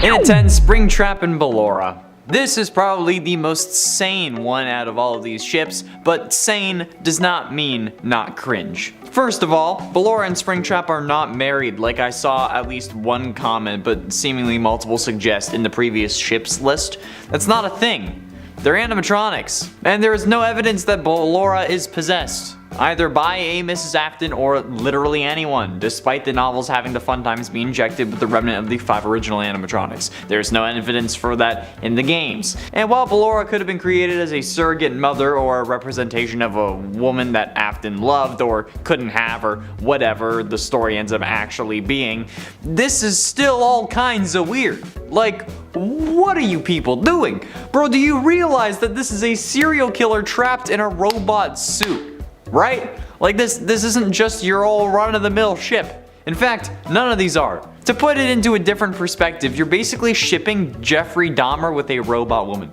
In at 10, Springtrap and Ballora. This is probably the most sane one out of all of these ships, but sane does not mean not cringe. First of all, Ballora and Springtrap are not married like I saw at least one comment but seemingly multiple suggest in the previous ships list. That's not a thing. They're animatronics. And there is no evidence that Ballora is possessed, either by a Mrs. Afton or literally anyone, despite the novels having the fun times be injected with the remnant of the 5 original animatronics. There's no evidence for that in the games. And while Ballora could have been created as a surrogate mother or a representation of a woman that Afton loved or couldn't have or whatever the story ends up actually being, this is still all kinds of weird. Like, what are you people doing? Bro, do you realize that this is a serial killer trapped in a robot suit? Right? Like this isn't just your old run-of-the-mill ship. In fact, none of these are. To put it into a different perspective, you're basically shipping Jeffrey Dahmer with a robot woman.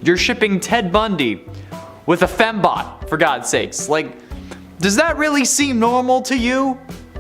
You're shipping Ted Bundy with a fembot, for God's sakes. Like, does that really seem normal to you?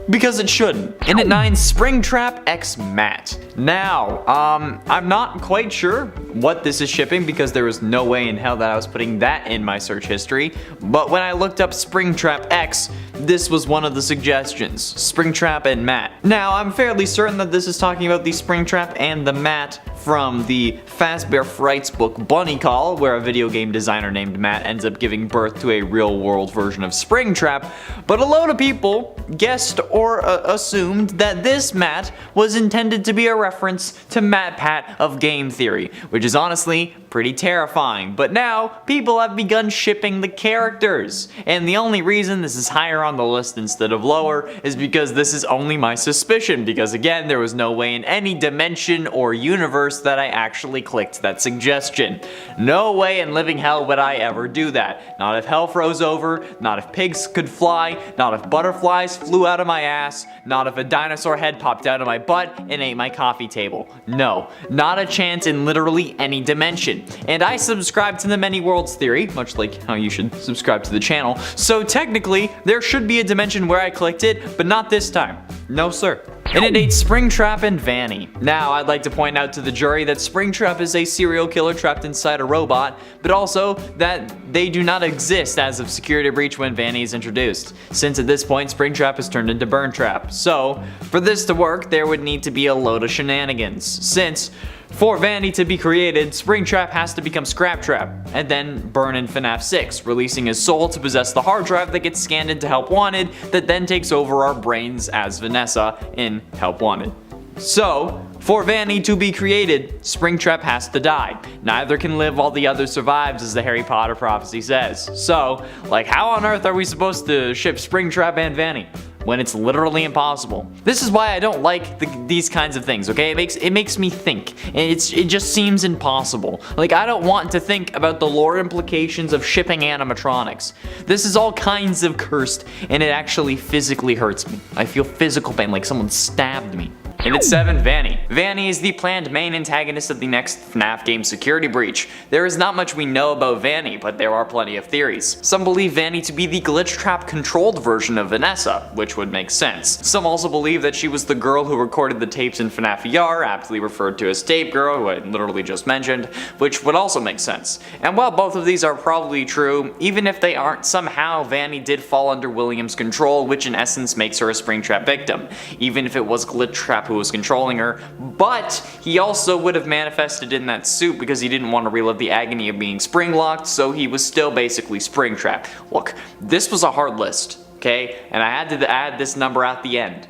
Because it shouldn't. In at 9, Springtrap x Matt. Now, I'm not quite sure what this is shipping because there was no way in hell that I was putting that in my search history, but when I looked up Springtrap X, this was one of the suggestions, Springtrap and Matt. Now, I'm fairly certain that this is talking about the Springtrap and the Matt from the Fazbear Frights book Bunny Call, where a video game designer named Matt ends up giving birth to a real-world version of Springtrap, but a load of people guessed or assumed that this Matt was intended to be a reference to Matt Pat of Game Theory, which is honestly pretty terrifying. But now, people have begun shipping the characters, and the only reason this is higher on the list instead of lower is because this is only my suspicion, because again, there was no way in any dimension or universe that I actually clicked that suggestion. No way in living hell would I ever do that. Not if hell froze over, not if pigs could fly, not if butterflies flew out of my ass, not if a dinosaur head popped out of my butt and ate my coffee table. No, not a chance in literally any dimension. And I subscribe to the many worlds theory, much like how you should subscribe to the channel, so technically there should be a dimension where I clicked it, but not this time. No sir. And it dates Springtrap and Vanny. Now, I'd like to point out to the jury that Springtrap is a serial killer trapped inside a robot, but also that they do not exist as of Security Breach when Vanny is introduced, since at this point Springtrap has turned into Burntrap. So, for this to work, there would need to be a load of shenanigans, since for Vanny to be created, Springtrap has to become Scraptrap, and then burn in FNAF 6, releasing his soul to possess the hard drive that gets scanned into Help Wanted, that then takes over our brains as Vanessa in Help Wanted. So, for Vanny to be created, Springtrap has to die. Neither can live while the other survives, as the Harry Potter prophecy says. So, like, how on earth are we supposed to ship Springtrap and Vanny when it's literally impossible? This is why I don't like these kinds of things, okay? It makes me think, and it just seems impossible. Like, I don't want to think about the lore implications of shipping animatronics. This is all kinds of cursed, and it actually physically hurts me. I feel physical pain, like someone stabbed me. And at 7, Vanny. Vanny is the planned main antagonist of the next FNAF game Security Breach. There is not much we know about Vanny, but there are plenty of theories. Some believe Vanny to be the glitch trap controlled version of Vanessa, which would make sense. Some also believe that she was the girl who recorded the tapes in FNAF ER, aptly referred to as Tape Girl, who I literally just mentioned, which would also make sense. And while both of these are probably true, even if they aren't, somehow Vanny did fall under William's control, which in essence makes her a Springtrap victim, even if it was Glitch Trap who was controlling her. But he also would have manifested in that suit because he didn't want to relive the agony of being spring locked, so he was still basically Springtrap. Look, this was a hard list, okay? And I had to add this number at the end.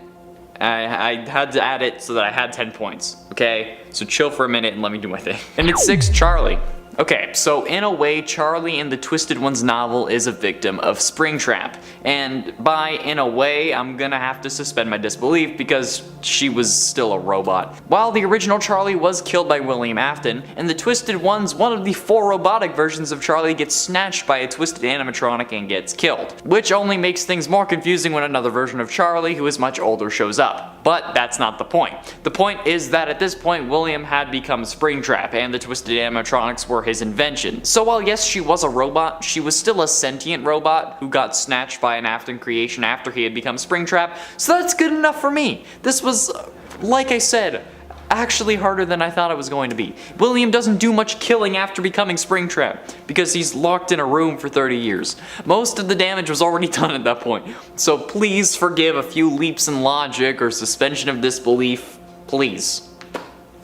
I had to add it so that I had 10 points, okay? So chill for a minute and let me do my thing. And it's 6, Charlie. Okay, so in a way, Charlie in the Twisted Ones novel is a victim of Springtrap, and by in a way, I'm gonna have to suspend my disbelief because she was still a robot. While the original Charlie was killed by William Afton, in the Twisted Ones, one of the 4 robotic versions of Charlie gets snatched by a twisted animatronic and gets killed, which only makes things more confusing when another version of Charlie, who is much older, shows up. But that's not the point. The point is that at this point, William had become Springtrap, and the twisted animatronics were his invention. So while yes, she was a robot, she was still a sentient robot who got snatched by an Afton creation after he had become Springtrap, so that's good enough for me. This was, like I said, actually harder than I thought it was going to be. William doesn't do much killing after becoming Springtrap, because he's locked in a room for 30 years. Most of the damage was already done at that point, so please forgive a few leaps in logic or suspension of disbelief, please.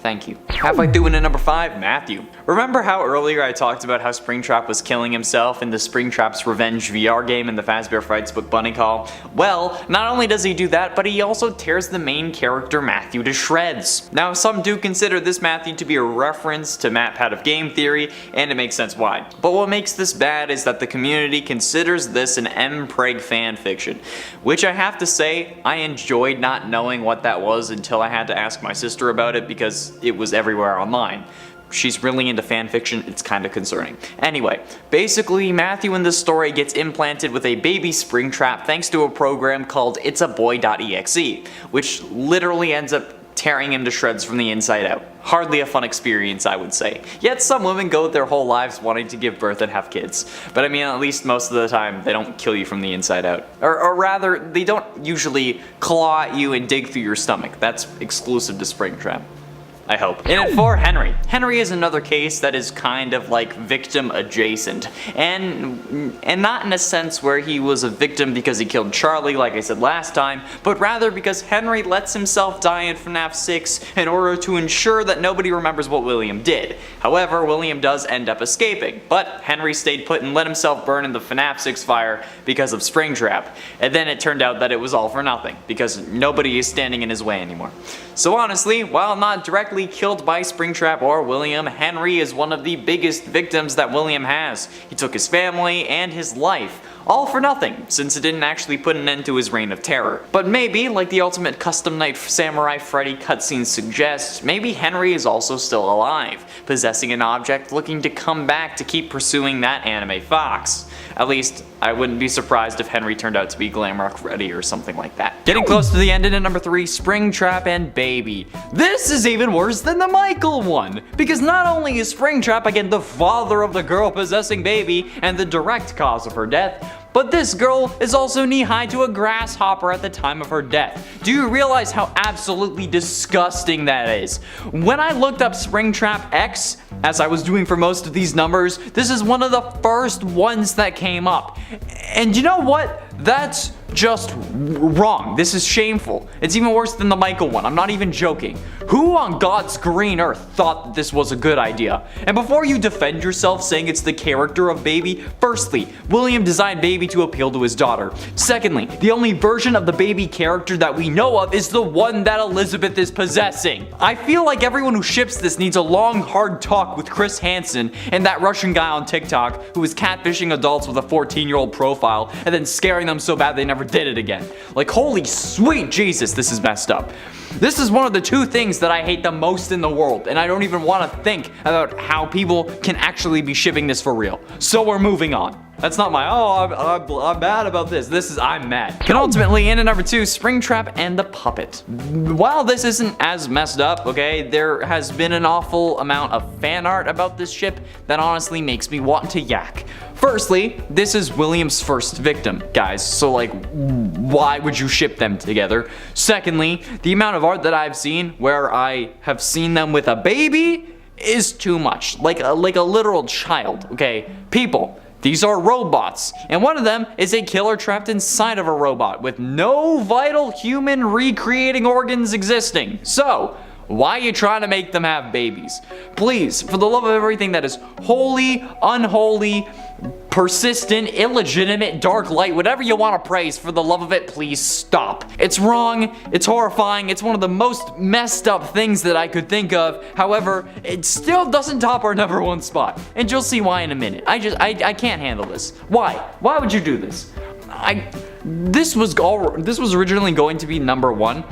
Thank you. Halfway through into number 5, Matthew. Remember how earlier I talked about how Springtrap was killing himself in the Springtrap's Revenge VR game in the Fazbear Frights book Bunny Call? Well, not only does he do that, but he also tears the main character Matthew to shreds. Now, some do consider this Matthew to be a reference to MatPat of game theory, and it makes sense why. But what makes this bad is that the community considers this an M-Preg fanfiction, which I have to say, I enjoyed not knowing what that was until I had to ask my sister about it because it was everywhere online. She's really into fanfiction, it's kinda concerning. Anyway, basically Matthew in this story gets implanted with a baby Springtrap thanks to a program called itsaboy.exe, which literally ends up tearing him to shreds from the inside out. Hardly a fun experience, I would say. Yet some women go their whole lives wanting to give birth and have kids. But I mean, at least most of the time, they don't kill you from the inside out. Or rather, they don't usually claw at you and dig through your stomach. That's exclusive to Springtrap, I hope. And at 4, Henry. Henry is another case that is kind of like victim adjacent. And not in a sense where he was a victim because he killed Charlie like I said last time, but rather because Henry lets himself die in FNAF 6 in order to ensure that nobody remembers what William did. However, William does end up escaping, but Henry stayed put and let himself burn in the FNAF 6 fire because of Springtrap. And then it turned out that it was all for nothing, because nobody is standing in his way anymore. So honestly, while not directly killed by Springtrap or William, Henry is one of the biggest victims that William has. He took his family and his life, all for nothing, since it didn't actually put an end to his reign of terror. But maybe, like the ultimate custom night Samurai Freddy cutscene suggests, maybe Henry is also still alive, possessing an object looking to come back to keep pursuing that anime fox. At least, I wouldn't be surprised if Henry turned out to be Glamrock Freddy or something like that. Getting close to the end at number 3, Springtrap and Baby. This is even worse than the Michael one, because not only is Springtrap again the father of the girl possessing Baby and the direct cause of her death, but this girl is also knee-high to a grasshopper at the time of her death. Do you realize how absolutely disgusting that is? When I looked up Springtrap X, as I was doing for most of these numbers, this is one of the first ones that came up. And you know what? That's just wrong. This is shameful. It's even worse than the Michael one. I'm not even joking. Who on God's green earth thought that this was a good idea? And before you defend yourself saying it's the character of Baby, firstly, William designed Baby to appeal to his daughter. Secondly, the only version of the Baby character that we know of is the one that Elizabeth is possessing. I feel like everyone who ships this needs a long, hard talk with Chris Hansen and that Russian guy on TikTok who is catfishing adults with a 14-year-old profile and then scaring them so bad they never did it again. Like, holy sweet Jesus, this is messed up. This is one of the 2 things that I hate the most in the world, and I don't even want to think about how people can actually be shipping this for real. So we're moving on. That's not my, I'm mad about this. This is, I'm mad. And ultimately, in at number 2, Springtrap and the Puppet. While this isn't as messed up, okay, there has been an awful amount of fan art about this ship that honestly makes me want to yak. Firstly, this is William's first victim, guys, so like, why would you ship them together? Secondly, the amount of art that I've seen where I have seen them with a baby is too much. Like a literal child, okay? People. These are robots, and one of them is a killer trapped inside of a robot with no vital human recreating organs existing. So, why are you trying to make them have babies? Please, for the love of everything that is holy, unholy, persistent, illegitimate, dark light, whatever you want to praise, for the love of it, please stop. It's wrong, it's horrifying, it's one of the most messed up things that I could think of. However, it still doesn't top our number 1 spot. And you'll see why in a minute. I can't handle this. Why? Why would you do this? This was originally going to be number 1.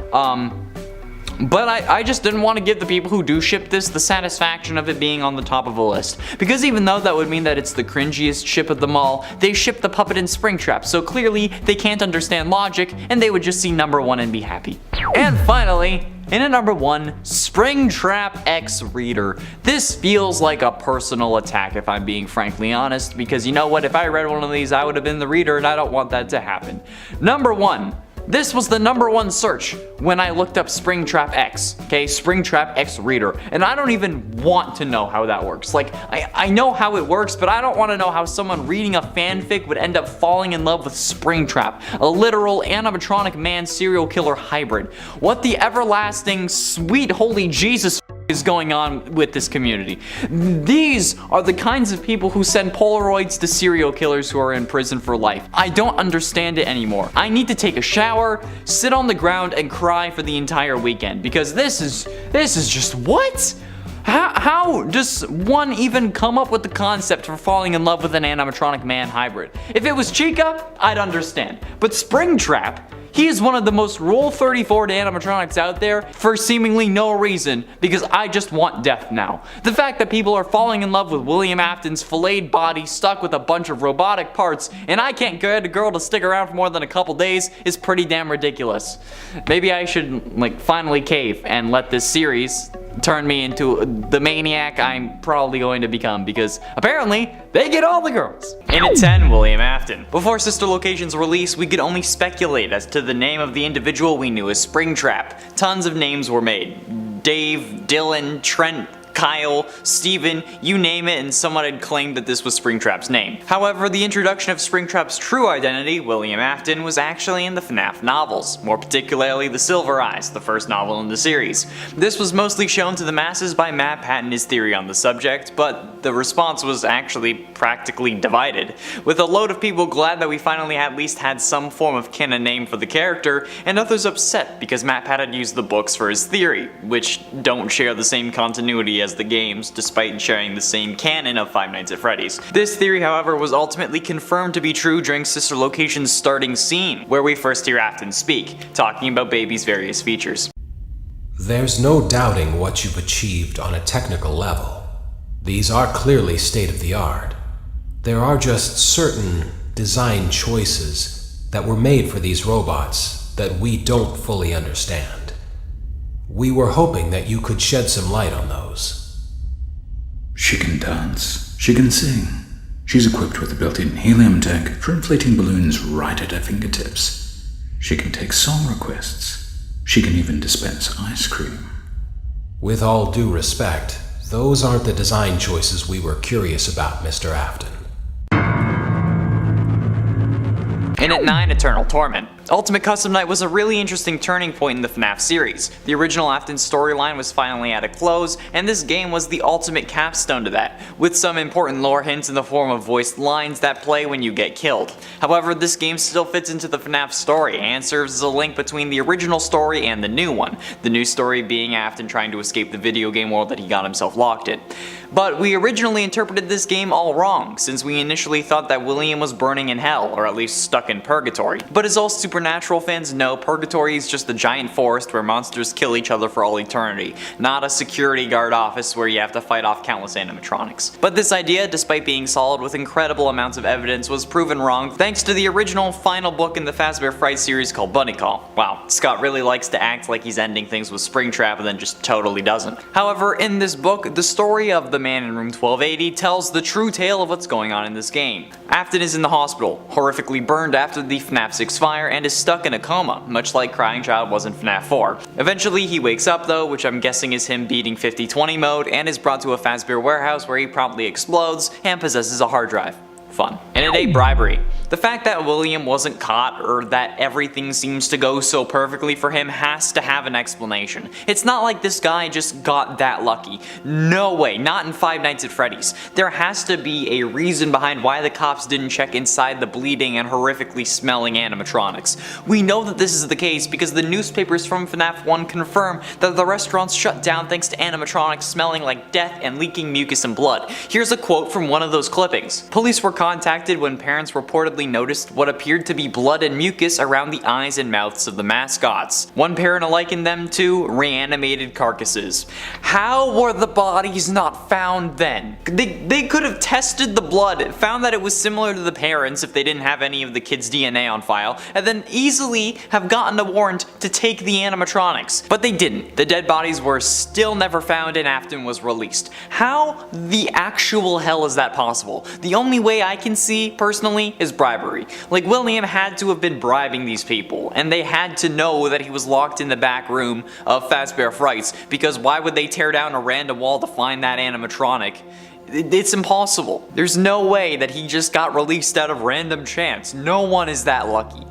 But I just didn't want to give the people who do ship this the satisfaction of it being on the top of the list. Because even though that would mean that it's the cringiest ship of them all, they ship the Puppet and Springtrap, so clearly they can't understand logic and they would just see number 1 and be happy. And finally, in at number 1, Springtrap X Reader. This feels like a personal attack if I'm being frankly honest, because you know what, if I read one of these I would have been the reader and I don't want that to happen. Number 1. This was the #1 search when I looked up Springtrap X, okay, Springtrap X Reader, and I don't even want to know how that works. Like, I know how it works, but I don't want to know how someone reading a fanfic would end up falling in love with Springtrap, a literal animatronic man serial killer hybrid. What the everlasting sweet holy Jesus is going on with this community? These are the kinds of people who send Polaroids to serial killers who are in prison for life. I don't understand it anymore. I need to take a shower, sit on the ground, and cry for the entire weekend because this is just what? How does one even come up with the concept for falling in love with an animatronic man hybrid? If it was Chica, I'd understand. But Springtrap, he is one of the most Rule 34 animatronics out there for seemingly no reason, because I just want death now. The fact that people are falling in love with William Afton's filleted body stuck with a bunch of robotic parts, and I can't get a girl to stick around for more than a couple days is pretty damn ridiculous. Maybe I should, like, finally cave and let this series turn me into the maniac I'm probably going to become, because apparently they get all the girls. In at 10, William Afton. Before Sister Location's release, we could only speculate as to the name of the individual we knew as Springtrap. Tons of names were made. Dave, Dylan, Trent, Kyle, Steven, you name it, and someone had claimed that this was Springtrap's name. However, the introduction of Springtrap's true identity, William Afton, was actually in the FNAF novels, more particularly The Silver Eyes, the first novel in the series. This was mostly shown to the masses by Matt Pat and his theory on the subject, but the response was actually practically divided, with a load of people glad that we finally at least had some form of canon name for the character, and others upset because Matt Pat had used the books for his theory, which don't share the same continuity as the games, despite sharing the same canon of Five Nights at Freddy's. This theory, however, was ultimately confirmed to be true during Sister Location's starting scene, where we first hear Afton speak, talking about Baby's various features. There's no doubting what you've achieved on a technical level. These are clearly state-of-the-art. There are just certain design choices that were made for these robots that we don't fully understand. We were hoping that you could shed some light on those. She can dance. She can sing. She's equipped with a built-in helium tank for inflating balloons right at her fingertips. She can take song requests. She can even dispense ice cream. With all due respect, those aren't the design choices we were curious about, Mr. Afton. In at 9, Eternal Torment. Ultimate Custom Night was a really interesting turning point in the FNAF series. The original Afton storyline was finally at a close, and this game was the ultimate capstone to that, with some important lore hints in the form of voiced lines that play when you get killed. However, this game still fits into the FNAF story and serves as a link between the original story and the new one, the new story being Afton trying to escape the video game world that he got himself locked in. But we originally interpreted this game all wrong, since we initially thought that William was burning in hell, or at least stuck in purgatory. But as all Supernatural fans know, purgatory is just a giant forest where monsters kill each other for all eternity, not a security guard office where you have to fight off countless animatronics. But this idea, despite being solid with incredible amounts of evidence, was proven wrong thanks to the original final book in the Fazbear Fright series called Bunny Call. Wow, Scott really likes to act like he's ending things with Springtrap and then just totally doesn't. However, in this book, the story of the man in room 1280 tells the true tale of what's going on in this game. Afton is in the hospital, horrifically burned after the FNAF 6 fire, and is stuck in a coma, much like Crying Child was in FNAF 4. Eventually he wakes up though, which I'm guessing is him beating 50/20 mode, and is brought to a Fazbear warehouse where he promptly explodes and possesses a hard drive. Fun. And at 8, bribery. The fact that William wasn't caught, or that everything seems to go so perfectly for him, has to have an explanation. It's not like this guy just got that lucky. No way, not in Five Nights at Freddy's. There has to be a reason behind why the cops didn't check inside the bleeding and horrifically smelling animatronics. We know that this is the case because the newspapers from FNAF 1 confirm that the restaurants shut down thanks to animatronics smelling like death and leaking mucus and blood. Here's a quote from one of those clippings. Police were contacted when parents reportedly noticed what appeared to be blood and mucus around the eyes and mouths of the mascots. One parent likened them to reanimated carcasses. How were the bodies not found then? They could have tested the blood, found that it was similar to the parents if they didn't have any of the kids' DNA on file, and then easily have gotten a warrant to take the animatronics. But they didn't. The dead bodies were still never found and Afton was released. How the actual hell is that possible? The only way I can see personally is bribery. Like, William had to have been bribing these people, and they had to know that he was locked in the back room of Fazbear Frights, because why would they tear down a random wall to find that animatronic? It's impossible. There's no way that he just got released out of random chance. No one is that lucky.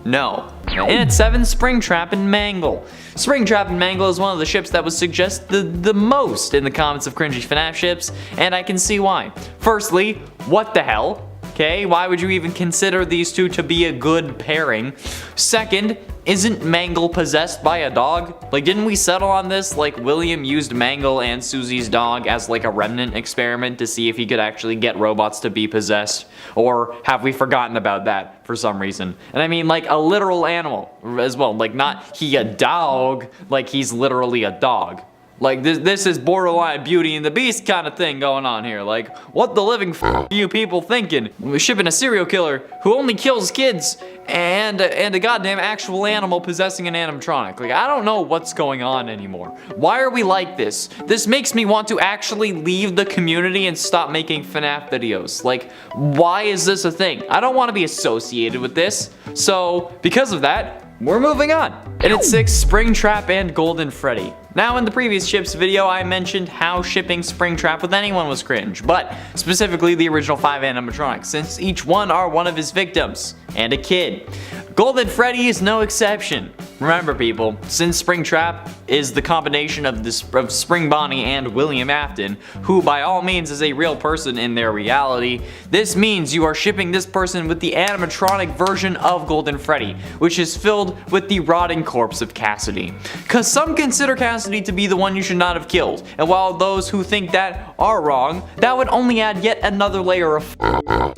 No. And at 7, Springtrap and Mangle. Springtrap and Mangle is one of the ships that was suggested the most in the comments of cringy FNAF ships, and I can see why. Firstly, what the hell? Okay, why would you even consider these two to be a good pairing? Second, isn't Mangle possessed by a dog? Like, didn't we settle on this? Like, William used Mangle and Susie's dog as like a remnant experiment to see if he could actually get robots to be possessed? Or have we forgotten about that for some reason? And I mean, like, a literal animal as well. Like, not he a dog, like he's literally a dog. Like, this is borderline Beauty and the Beast kind of thing going on here. Like, what the living f are you people thinking? We're shipping a serial killer who only kills kids and a goddamn actual animal possessing an animatronic. Like, I don't know what's going on anymore. Why are we like this? This makes me want to actually leave the community and stop making FNAF videos. Like, why is this a thing? I don't want to be associated with this. So, because of that, we're moving on. And at 6, Springtrap and Golden Freddy. Now, in the previous ships video, I mentioned how shipping Springtrap with anyone was cringe, but specifically the original 5 animatronics, since each one are one of his victims, and a kid. Golden Freddy is no exception. Remember, people, since Springtrap is the combination of Spring Bonnie and William Afton, who by all means is a real person in their reality, this means you are shipping this person with the animatronic version of Golden Freddy, which is filled with the rotting corpse of Cassidy. Cause some consider Cassidy to be the one you should not have killed, and while those who think that are wrong, that would only add yet another layer of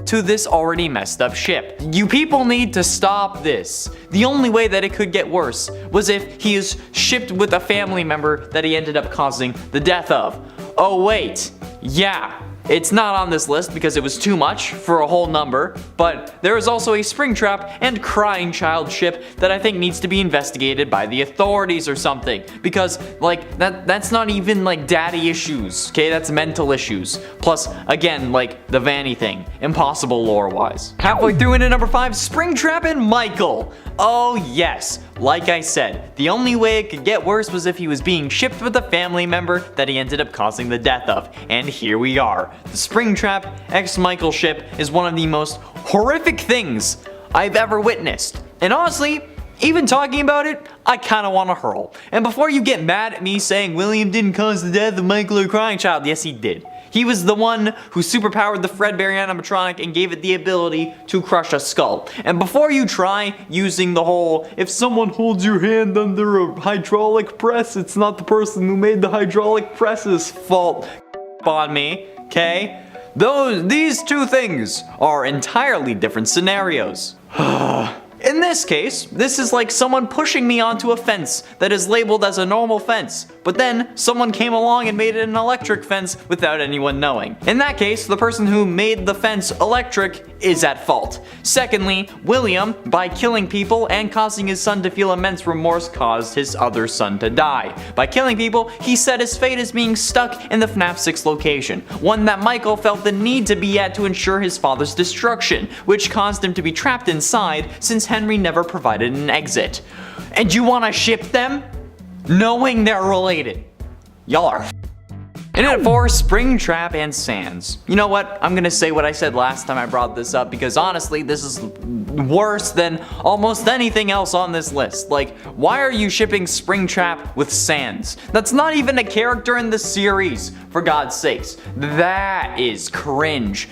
to this already messed up ship. You people need to stop this. The only way that it could get worse was if he is shipped with a family member that he ended up causing the death of. Oh wait, yeah. It's not on this list because it was too much for a whole number, but there is also a Springtrap and Crying Child ship that I think needs to be investigated by the authorities or something, because like that's not even like daddy issues, okay? That's mental issues. Plus, again, like the Vanny thing, impossible lore-wise. Halfway through into number 5, Springtrap and Michael. Oh yes, like I said, the only way it could get worse was if he was being shipped with a family member that he ended up causing the death of, and here we are. The Springtrap x Michael ship is one of the most horrific things I've ever witnessed. And honestly, even talking about it, I kinda wanna hurl. And before you get mad at me saying William didn't cause the death of Michael or Crying Child, yes he did. He was the one who superpowered the Fredbear animatronic and gave it the ability to crush a skull. And before you try using the whole, if someone holds your hand under a hydraulic press, it's not the person who made the hydraulic press's fault on me, okay? These two things are entirely different scenarios. In this case, this is like someone pushing me onto a fence that is labeled as a normal fence, but then someone came along and made it an electric fence without anyone knowing. In that case, the person who made the fence electric is at fault. Secondly, William, by killing people and causing his son to feel immense remorse, caused his other son to die. By killing people, he set his fate as being stuck in the FNAF 6 location, one that Michael felt the need to be at to ensure his father's destruction, which caused him to be trapped inside since Henry never provided an exit. And you wanna ship them? Knowing they're related. Y'all are And at 4, Springtrap and Sans. You know what? I'm gonna say what I said last time I brought this up, because honestly, this is worse than almost anything else on this list. Like, why are you shipping Springtrap with Sans? That's not even a character in the series, for God's sakes. That is cringe.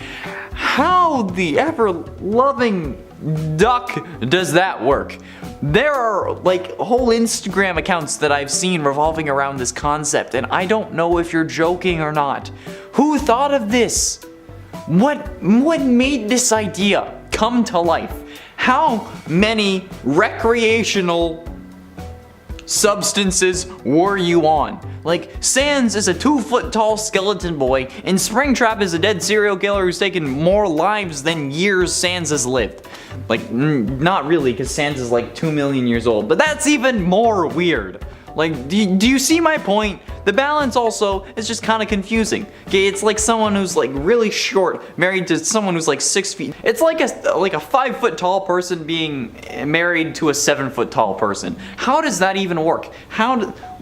How the ever-loving duck does that work? There are like whole Instagram accounts that I've seen revolving around this concept, and I don't know if you're joking or not. Who thought of this? What made this idea come to life? How many recreational substances were you on? Like, Sans is a 2-foot-tall skeleton boy, and Springtrap is a dead serial killer who's taken more lives than years Sans has lived. Like, not really, because Sans is like 2 million years old, but that's even more weird. Like, do you see my point? The balance also is just kind of confusing. Okay, it's like someone who's like really short married to someone who's like 6 feet. It's like a 5 foot tall person being married to a 7 foot tall person. How does that even work?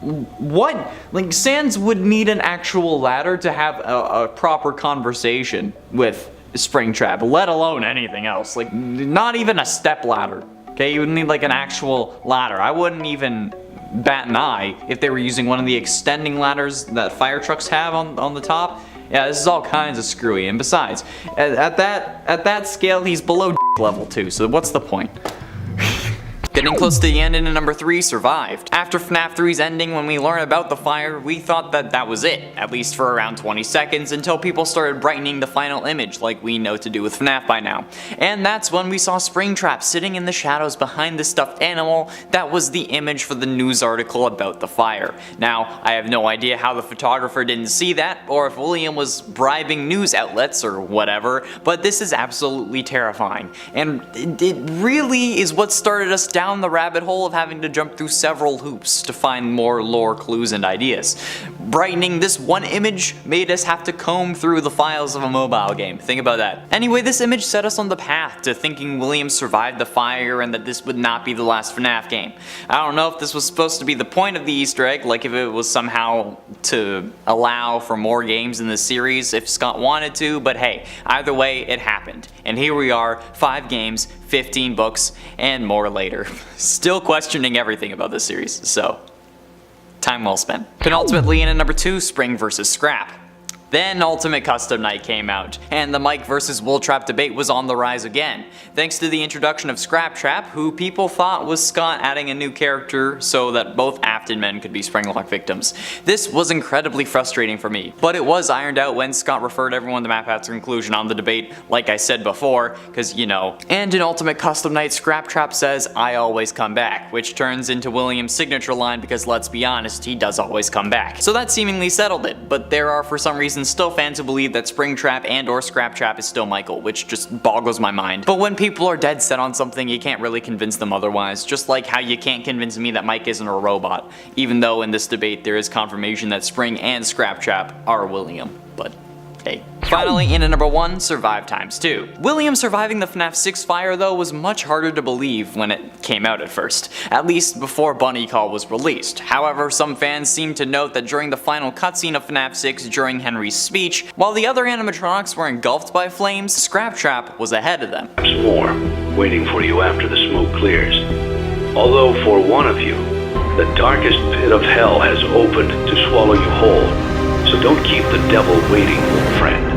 What? Like, Sans would need an actual ladder to have a proper conversation with Springtrap, let alone anything else. Like, not even a step ladder. Okay, you would need like an actual ladder. I wouldn't even bat an eye if they were using one of the extending ladders that fire trucks have on the top. Yeah, this is all kinds of screwy. And besides, at that scale, he's below level 2. So what's the point? Getting close to the end, and number 3 survived. After FNAF 3's ending, when we learned about the fire, we thought that was it, at least for around 20 seconds, until people started brightening the final image like we know to do with FNAF by now. And that's when we saw Springtrap sitting in the shadows behind the stuffed animal that was the image for the news article about the fire. Now, I have no idea how the photographer didn't see that, or if William was bribing news outlets or whatever, but this is absolutely terrifying. And it really is what started us down the rabbit hole of having to jump through several hoops to find more lore clues and ideas. Brightening this one image made us have to comb through the files of a mobile game. Think about that. Anyway, this image set us on the path to thinking William survived the fire and that this would not be the last FNAF game. I don't know if this was supposed to be the point of the Easter egg, like if it was somehow to allow for more games in the series if Scott wanted to, but hey, either way, it happened. And here we are, 5 games, 15 books, and more later. Still questioning everything about this series, so time well spent. Penultimately, in at number 2, Spring vs. Scrap. Then Ultimate Custom Night came out, and the Mike vs. Wooltrap debate was on the rise again, thanks to the introduction of Scraptrap, who people thought was Scott adding a new character so that both Afton men could be Springlock victims. This was incredibly frustrating for me, but it was ironed out when Scott referred everyone to MapOut's conclusion on the debate, like I said before, cause you know. And in Ultimate Custom Night, Scraptrap says, "I always come back," which turns into William's signature line because let's be honest, he does always come back. So that seemingly settled it, but there are for some reason still fans who believe that Springtrap and or Scraptrap is still Michael, which just boggles my mind. But when people are dead set on something, you can't really convince them otherwise, just like how you can't convince me that Mike isn't a robot, even though in this debate there is confirmation that Spring and Scraptrap are William, but hey. Finally, in at number 1, Survive ×2. William surviving the FNAF 6 fire though was much harder to believe when it came out at first, at least before Bunny Call was released. However, some fans seem to note that during the final cutscene of FNAF 6 during Henry's speech, while the other animatronics were engulfed by flames, Scraptrap was ahead of them. There's more waiting for you after the smoke clears. Although for one of you, the darkest pit of hell has opened to swallow you whole. So don't keep the devil waiting, friend.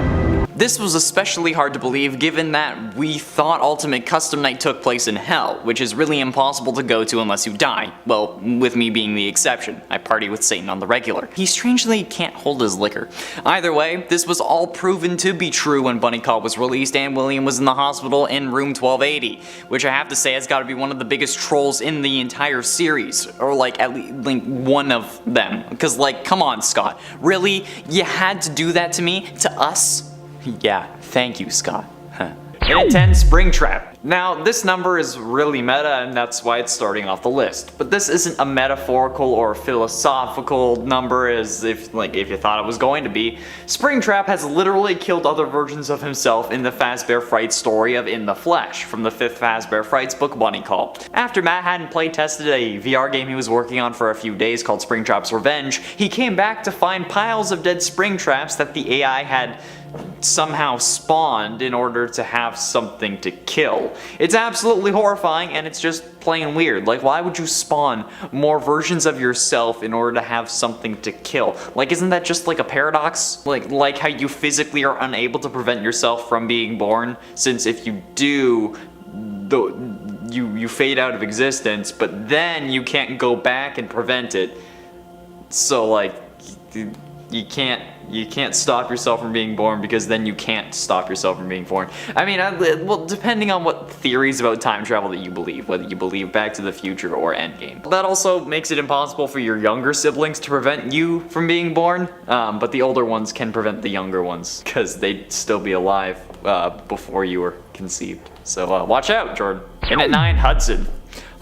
This was especially hard to believe given that we thought Ultimate Custom Night took place in hell, which is really impossible to go to unless you die. Well, with me being the exception. I party with Satan on the regular. He strangely can't hold his liquor. Either way, this was all proven to be true when Bunny Call was released and William was in the hospital in room 1280, which I have to say has got to be one of the biggest trolls in the entire series, or like at least like one of them. Because like, come on Scott, really? You had to do that to me? To us? Yeah, thank you, Scott. In at 10, Springtrap. Now, this number is really meta and that's why it's starting off the list. But this isn't a metaphorical or philosophical number as if you thought it was going to be. Springtrap has literally killed other versions of himself in the Fazbear Fright story of In the Flesh from the 5th Fazbear Frights book Bunny Call. After Matt hadn't playtested a VR game he was working on for a few days called Springtrap's Revenge, he came back to find piles of dead Springtraps that the AI had somehow spawned in order to have something to kill. It's absolutely horrifying and it's just plain weird. Like, why would you spawn more versions of yourself in order to have something to kill? Like, isn't that just like a paradox? Like how you physically are unable to prevent yourself from being born, since if you do, you fade out of existence, but then you can't go back and prevent it. So like, you can't stop yourself from being born because then you can't stop yourself from being born. I mean, well, depending on what theories about time travel that you believe, whether you believe Back to the Future or Endgame. That also makes it impossible for your younger siblings to prevent you from being born, but the older ones can prevent the younger ones because they'd still be alive before you were conceived. So watch out, Jordan. In at 9, Hudson.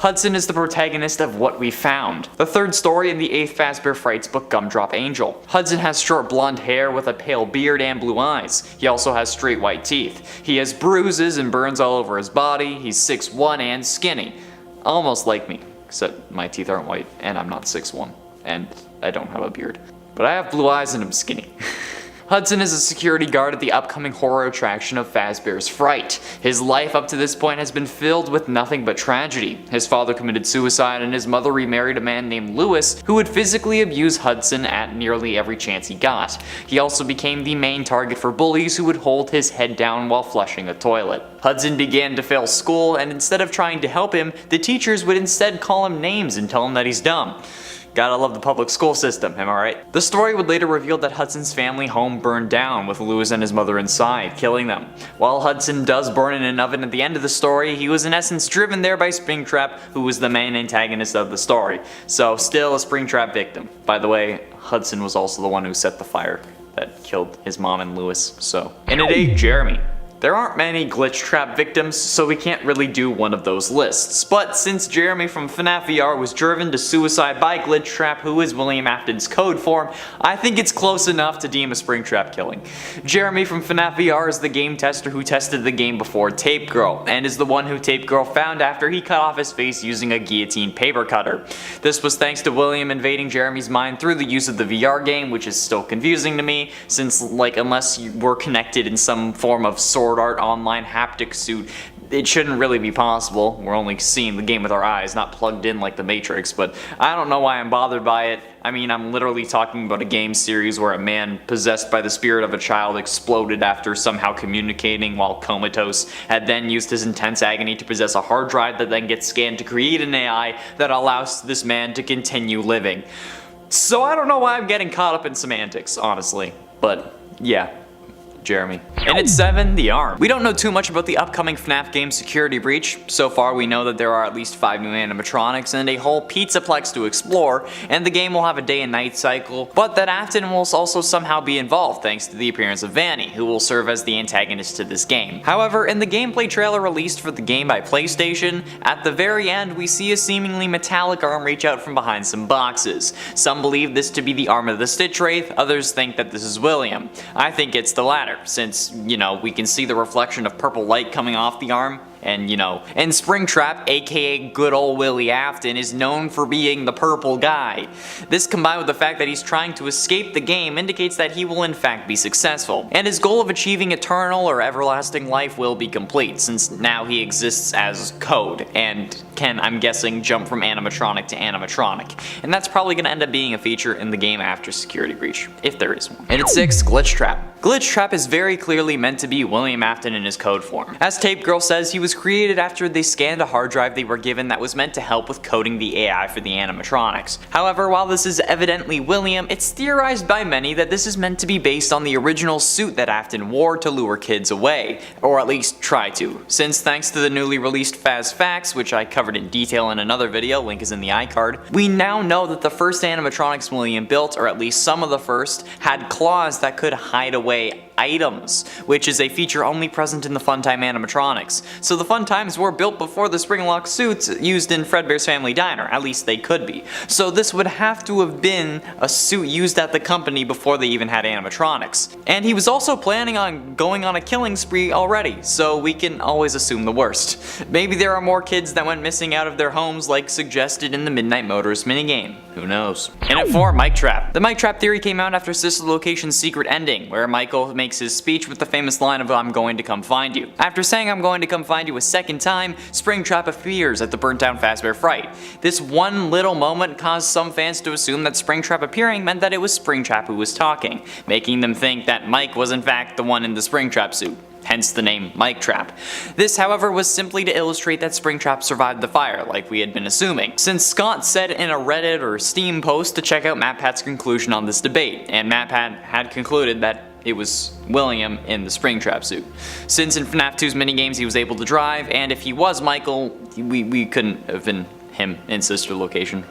Hudson is the protagonist of What We Found, the third story in the 8th Fazbear Frights book Gumdrop Angel. Hudson has short blonde hair with a pale beard and blue eyes. He also has straight white teeth. He has bruises and burns all over his body. He's 6'1" and skinny. Almost like me, except my teeth aren't white and I'm not 6'1", and I don't have a beard. But I have blue eyes and I'm skinny. Hudson is a security guard at the upcoming horror attraction of Fazbear's Fright. His life up to this point has been filled with nothing but tragedy. His father committed suicide and his mother remarried a man named Lewis who would physically abuse Hudson at nearly every chance he got. He also became the main target for bullies who would hold his head down while flushing a toilet. Hudson began to fail school, and instead of trying to help him, the teachers would instead call him names and tell him that he's dumb. Gotta love the public school system, am I right? The story would later reveal that Hudson's family home burned down with Lewis and his mother inside, killing them. While Hudson does burn in an oven at the end of the story, he was in essence driven there by Springtrap, who was the main antagonist of the story. So still a Springtrap victim. By the way, Hudson was also the one who set the fire that killed his mom and Lewis, so. And it ate Jeremy. There aren't many glitch trap victims, so we can't really do one of those lists. But since Jeremy from FNAF VR was driven to suicide by Glitch Trap, who is William Afton's code form, I think it's close enough to deem a Springtrap killing. Jeremy from FNAF VR is the game tester who tested the game before Tape Girl, and is the one who Tape Girl found after he cut off his face using a guillotine paper cutter. This was thanks to William invading Jeremy's mind through the use of the VR game, which is still confusing to me, since unless you were connected in some form of Sword Art Online haptic suit, it shouldn't really be possible. We're only seeing the game with our eyes, not plugged in like the Matrix, but I don't know why I'm bothered by it. I mean, I'm literally talking about a game series where a man possessed by the spirit of a child exploded after somehow communicating while comatose, had then used his intense agony to possess a hard drive that then gets scanned to create an AI that allows this man to continue living. So I don't know why I'm getting caught up in semantics, honestly, but yeah. Jeremy. And at 7, The Arm. We don't know too much about the upcoming FNAF game Security Breach. So far we know that there are at least 5 new animatronics and a whole pizzaplex to explore, and the game will have a day and night cycle, but that Afton will also somehow be involved thanks to the appearance of Vanny, who will serve as the antagonist to this game. However, in the gameplay trailer released for the game by PlayStation, at the very end we see a seemingly metallic arm reach out from behind some boxes. Some believe this to be the arm of the Stitch Wraith, others think that this is William. I think it's the latter, since, we can see the reflection of purple light coming off the arm. And Springtrap, aka good ol' Willie Afton, is known for being the purple guy. This combined with the fact that he's trying to escape the game indicates that he will in fact be successful. And his goal of achieving eternal or everlasting life will be complete, since now he exists as code, and can, I'm guessing, jump from animatronic to animatronic. And that's probably going to end up being a feature in the game after Security Breach, if there is one. And at 6, Glitch Trap. Glitch Trap is very clearly meant to be William Afton in his code form. As Tape Girl says, he was created after they scanned a hard drive they were given that was meant to help with coding the AI for the animatronics. However, while this is evidently William, it's theorized by many that this is meant to be based on the original suit that Afton wore to lure kids away, or at least try to, since thanks to the newly released Faz Facts, which I covered in detail in another video, link is in the iCard, we now know that the first animatronics William built, or at least some of the first, had claws that could hide away items, which is a feature only present in the Funtime animatronics. So the Funtimes were built before the spring-lock suits used in Fredbear's Family Diner, at least they could be. So this would have to have been a suit used at the company before they even had animatronics. And he was also planning on going on a killing spree already, so we can always assume the worst. Maybe there are more kids that went missing out of their homes like suggested in the Midnight Motorist minigame. Who knows? And at 4, Mic Trap. The Mic Trap theory came out after Sister Location's secret ending, where Michael makes his speech with the famous line of "I'm going to come find you." After saying "I'm going to come find you" a second time, Springtrap appears at the burnt down Fazbear Fright. This one little moment caused some fans to assume that Springtrap appearing meant that it was Springtrap who was talking, making them think that Mike was in fact the one in the Springtrap suit. Hence the name Mic Trap. This, however, was simply to illustrate that Springtrap survived the fire, like we had been assuming, since Scott said in a Reddit or Steam post to check out MatPat's conclusion on this debate, and MatPat had concluded that it was William in the Springtrap suit. Since in FNAF 2's minigames he was able to drive, and if he was Michael, we couldn't have been him in sister location.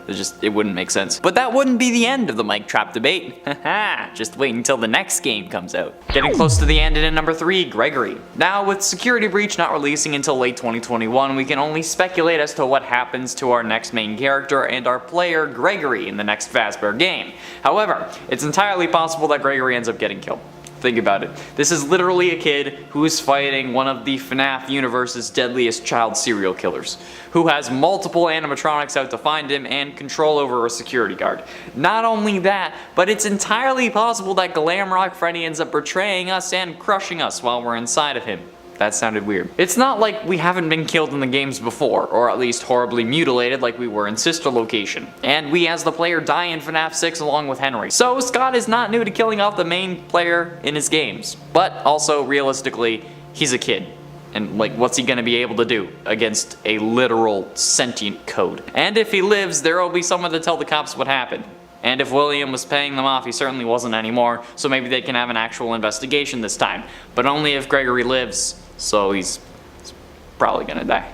It wouldn't make sense. But that wouldn't be the end of the mic trap debate. Haha, just wait until the next game comes out. Getting close to the end, and in number 3, Gregory. Now, with Security Breach not releasing until late 2021, we can only speculate as to what happens to our next main character and our player, Gregory, in the next Fazbear game. However, it's entirely possible that Gregory ends up getting killed. Think about it. This is literally a kid who is fighting one of the FNAF universe's deadliest child serial killers, who has multiple animatronics out to find him and control over a security guard. Not only that, but it's entirely possible that Glamrock Freddy ends up betraying us and crushing us while we're inside of him. That sounded weird. It's not like we haven't been killed in the games before, or at least horribly mutilated like we were in Sister Location. And we as the player die in FNAF 6 along with Henry. So Scott is not new to killing off the main player in his games. But also, realistically, he's a kid. And like, what's he gonna be able to do against a literal sentient code? And if he lives, there will be someone to tell the cops what happened. And if William was paying them off, he certainly wasn't anymore, so maybe they can have an actual investigation this time. But only if Gregory lives, so he's probably gonna die.